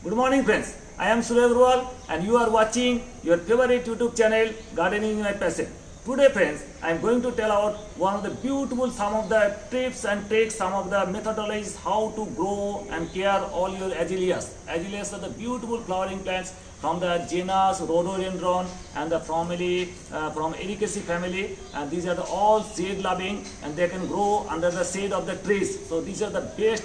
Good morning friends, I am Surya Agrawal and you are watching your favorite YouTube channel Gardening My Passion. Today friends, I am going to tell about one of the beautiful some of the tips and tricks, some of the methodologies how to grow and care all your azaleas. Azaleas are the beautiful flowering plants from the genus Rhododendron and the family from Ericaceae family, and these are all shade loving and they can grow under the shade of the trees. So these are the best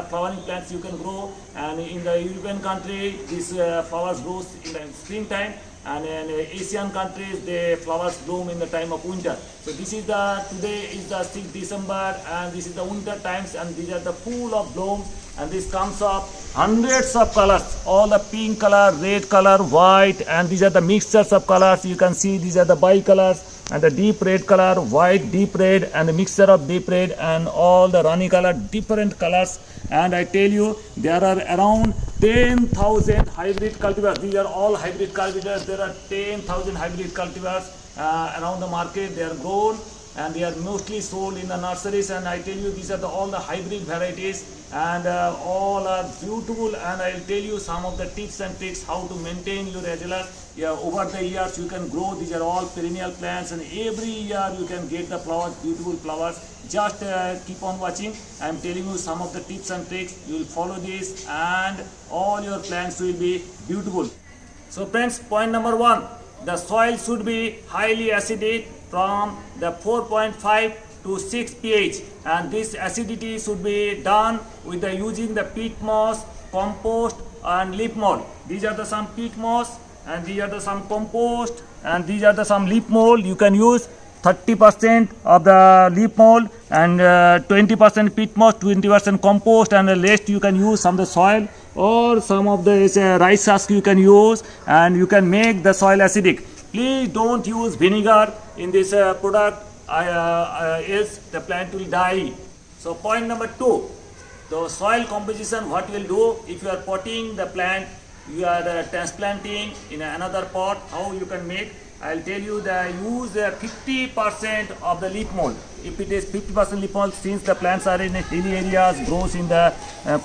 flowering plants you can grow, and in the European country these flowers grow in the springtime, and in Asian countries the flowers bloom in the time of winter. So this is today is the 6th December and this is the winter times, and these are the full of blooms, and this comes up hundreds of colors, all the pink color, red color, white, and these are the mixtures of colors. You can see these are the bicolors and the deep red color, white, deep red, and the mixture of deep red and all the runny color, different colors. And I tell you, there are around 10,000 hybrid cultivars. These are all hybrid cultivars. There are 10,000 hybrid cultivars around the market. They are grown and they are mostly sold in the nurseries, and I tell you these are all the hybrid varieties, and all are beautiful, and I will tell you some of the tips and tricks how to maintain your azaleas. Yeah, over the years you can grow. These are all perennial plants, and every year you can get the flowers, beautiful flowers. Just keep on watching. I am telling you some of the tips and tricks. You will follow this and all your plants will be beautiful. So friends, point number 1, the soil should be highly acidic from the 4.5 to 6 pH, and this acidity should be done with the using the peat moss, compost and leaf mold. These are the some peat moss and these are the some compost and these are the some leaf mold. You can use 30% of the leaf mold and 20% peat moss, 20% compost, and the rest you can use some of the soil or some of the rice husk you can use, and you can make the soil acidic. Please don't use vinegar in this product, else the plant will die. So point number 2, the soil composition. What you will do if you are potting the plant, you are transplanting in another pot, how you can make. I will tell you that use 50% of the leaf mold. If it is 50% leaf mold, since the plants are in hilly areas, grows in the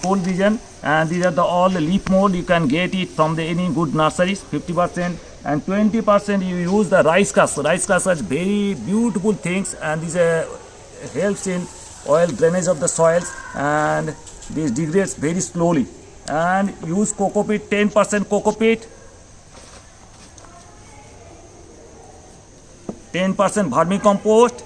pole vision, and these are all the leaf mold, you can get it from any good nurseries, 50%. And 20% you use the rice husk. Rice husk are very beautiful things, and this helps in oil drainage of the soils, and this degrades very slowly. And use coco peat, 10% coco peat, 10% vermicompost,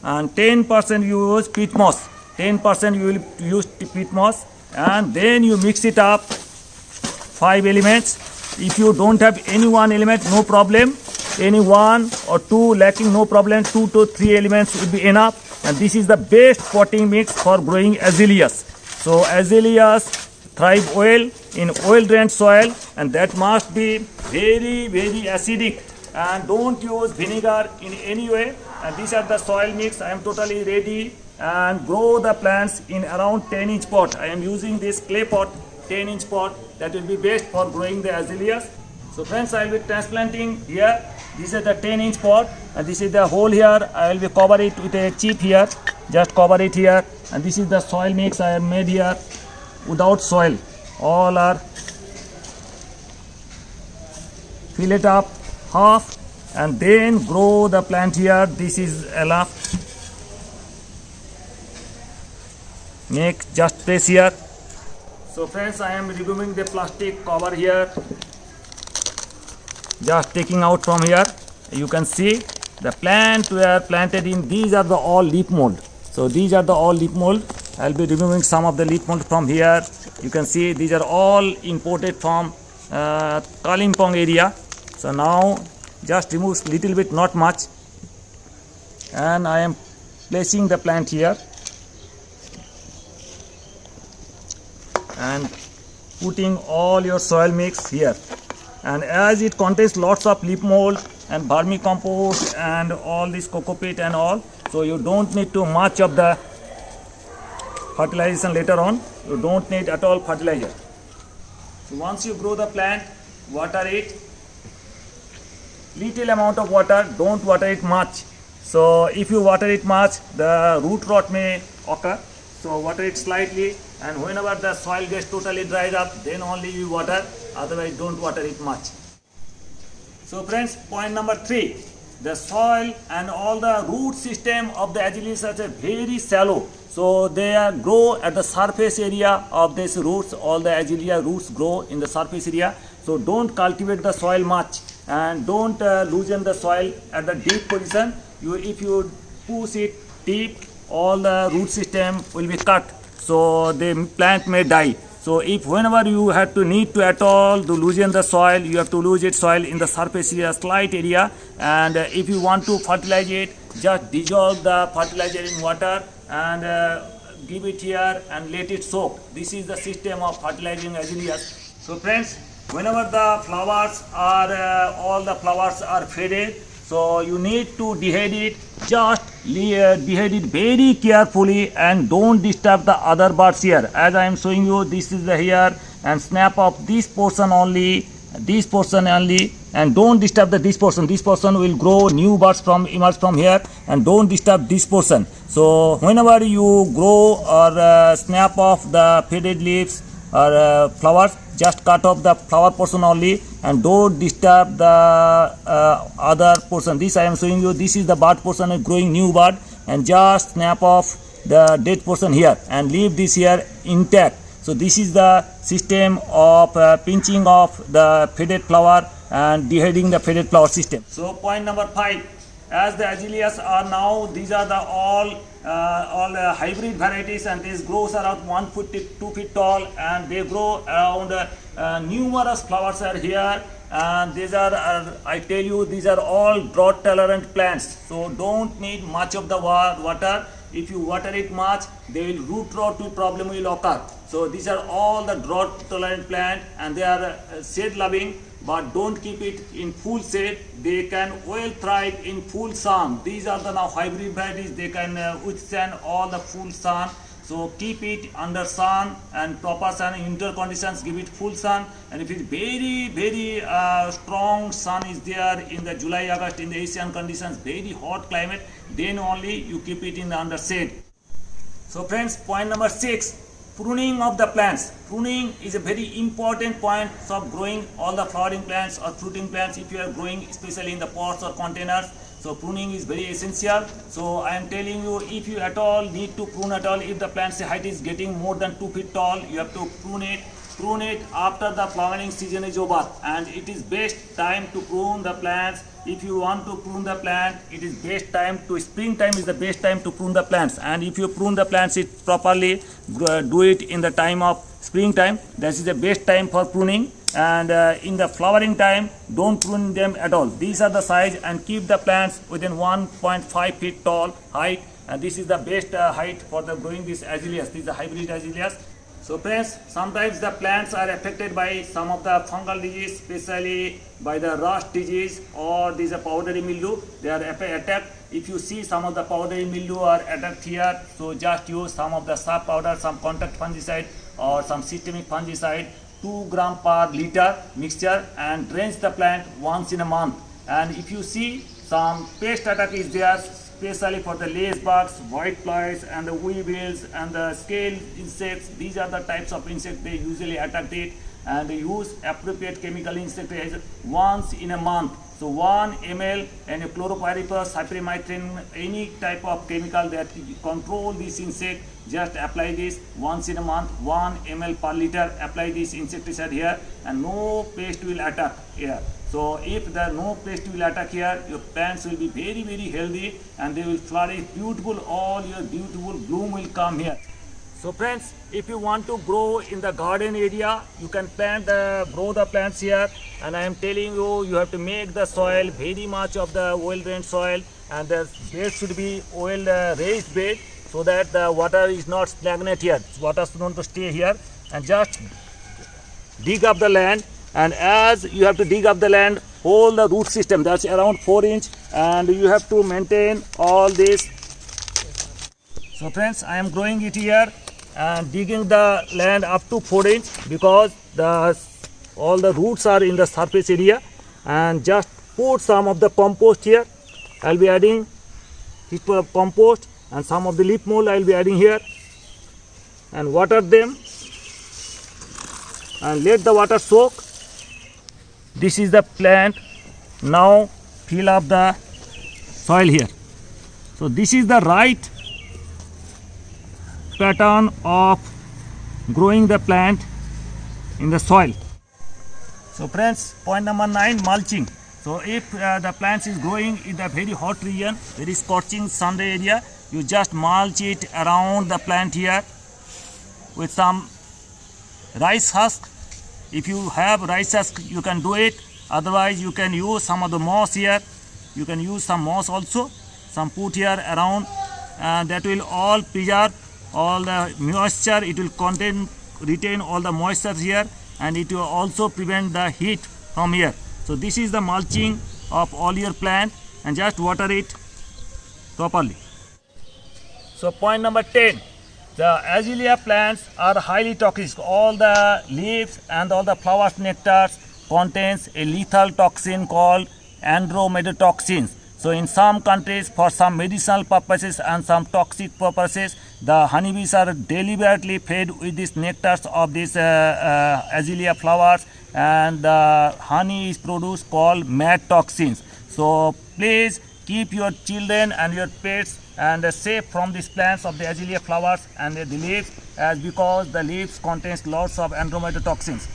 and 10% you use peat moss. 10% you will use peat moss, and then you mix it up 5 elements. If you don't have any one element, no problem. Any 1 or 2 lacking, no problem. 2 to 3 elements will be enough. And this is the best potting mix for growing azaleas. So azaleas thrive well in oil drained soil, and that must be very acidic. And don't use vinegar in any way. And these are the soil mix. I am totally ready, and grow the plants in around 10-inch pot. I am using this clay pot, 10-inch pot. That will be best for growing the azaleas. So friends, I will be transplanting here. This is the 10-inch pot, and this is the hole here. I will be cover it with a chip here. Just cover it here. And this is the soil mix I have made here without soil. All are fill it up half, and then grow the plant here. This is enough. Make just press here. So friends, I am removing the plastic cover here, just taking out from here. You can see the plant were planted in, these are the all leaf mold. So these are the all leaf mold. I will be removing some of the leaf mold from here. You can see these are all imported from Kalimpong area. So now just remove little bit, not much, and I am placing the plant here and putting all your soil mix here. And as it contains lots of leaf mold and vermicompost and all this coco peat and all, so you don't need too much of the fertilization later on. You don't need at all fertilizer. So once you grow the plant, water it. Little amount of water, don't water it much. So if you water it much, the root rot may occur. So water it slightly, and whenever the soil gets totally dried up, then only you water, otherwise don't water it much. So friends, point number 3, the soil and all the root system of the azaleas are very shallow. So they grow at the surface area of these roots. All the azalea roots grow in the surface area. So don't cultivate the soil much, and don't loosen the soil at the deep position. If you push it deep, all the root system will be cut. So the plant may die. So if whenever you have to need to at all to loosen the soil, you have to loosen soil in the surface area, slight area. And if you want to fertilize it, just dissolve the fertilizer in water and give it here and let it soak. This is the system of fertilizing azaleas. So friends, whenever the flowers are all the flowers are faded, so you need to dehydrate it. Just dehydrate it very carefully and don't disturb the other birds here. As I am showing you, this is the here, and snap off this portion only, and don't disturb this portion. This portion will grow new birds emerge from here, and don't disturb this portion. So whenever you grow or snap off the faded leaves or flowers, just cut off the flower portion only and don't disturb the other portion. This I am showing you, this is the bud portion, growing new bud, and just snap off the dead portion here and leave this here intact. So this is the system of pinching off the faded flower and dehydrating the faded flower system. So point number 5, as the azaleas are now, these are the all hybrid varieties, and this grows around 1 foot to 2 feet tall, and they grow around numerous flowers are here, and these are I tell you, these are all drought tolerant plants. So don't need much of the water. If you water it much, they will root rot problem will occur. So these are all the drought tolerant plant, and they are shade loving, but don't keep it in full shade. They can well thrive in full sun. These are the now hybrid varieties. They can withstand all the full sun. So keep it under sun and proper sun, indoor conditions, give it full sun. And if it's very strong sun is there in the July, August, in the Asian conditions, very hot climate, then only you keep it in the under shade. So friends, point number 6, pruning of the plants. Pruning is a very important point of growing all the flowering plants or fruiting plants if you are growing especially in the pots or containers. So pruning is very essential. So I am telling you, if you at all need to prune at all, if the plant's height is getting more than 2 feet tall, you have to prune it. Prune it after the flowering season is over, and it is best time to prune the plants. If you want to prune the plant, it is best time to springtime is the best time to prune the plants. And if you prune the plants it properly, do it in the time of springtime. This is the best time for pruning. And in the flowering time, don't prune them at all. These are the size, and keep the plants within 1.5 feet tall height. And this is the best height for the growing these azaleas. These are hybrid azaleas. So friends, sometimes the plants are affected by some of the fungal disease, especially by the rust disease or these are powdery mildew. They are attacked. If you see some of the powdery mildew are attacked here, so just use some of the sap powder, some contact fungicide or some systemic fungicide, 2 gram per liter mixture, and drench the plant once in a month. And if you see some pest attack is there, especially for the lace bugs, white flies, and the weevils and the scale insects. These are the types of insects they usually attack it, and they use appropriate chemical insecticide once in a month. So 1 ml and a chlorpyrifos, cypermethrin, any type of chemical that control this insect, just apply this once in a month, 1 ml per liter, apply this insecticide here, and no pest will attack here. So if there no pest will attack here, your plants will be very healthy, and they will flourish beautiful, all your beautiful bloom will come here. So friends, if you want to grow in the garden area, you can grow the plants here, and I am telling you, you have to make the soil very much of the well-drained soil, and the bed should be well raised bed, so that the water is not stagnant here. Water is going to stay here, and just dig up the land. And as you have to dig up the land, hold the root system, that's around 4 inch, and you have to maintain all this. So friends, I am growing it here and digging the land up to 4 inch, because all the roots are in the surface area. And just put some of the compost here. I'll be adding compost, and some of the leaf mold I'll be adding here. and water them and let the water soak. This is the plant. Now fill up the soil here. So this is the right pattern of growing the plant in the soil. So friends, point number 9, mulching. So if the plant is growing in the very hot region, very scorching sunday area, you just mulch it around the plant here with some rice husk. If you have rice husk, you can do it. Otherwise, you can use some of the moss here. You can use some moss also. Some put here around, and that will all preserve all the moisture. It will retain all the moisture here, and it will also prevent the heat from here. So this is the mulching of all your plant, and just water it properly. So point number 10. The azalea plants are highly toxic. All the leaves and all the flowers nectars contains a lethal toxin called andrometoxins. So in some countries, for some medicinal purposes and some toxic purposes, the honeybees are deliberately fed with these nectars of these azalea flowers, and the honey is produced called mad toxins. So please keep your children and your pets and safe from these plants of the azalea flowers and the leaves, as because the leaves contains lots of andrometoxins.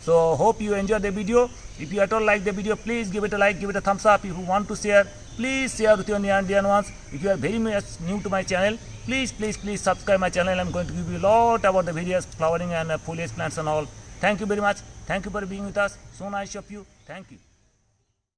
So hope you enjoyed the video. If you at all like the video, please give it a like, give it a thumbs up. If you want to share, please share with your near and dear ones. If you are very much new to my channel, please subscribe my channel. I'm going to give you a lot about the various flowering and foliage plants and all. Thank you very much. Thank you for being with us. So nice of you. Thank you.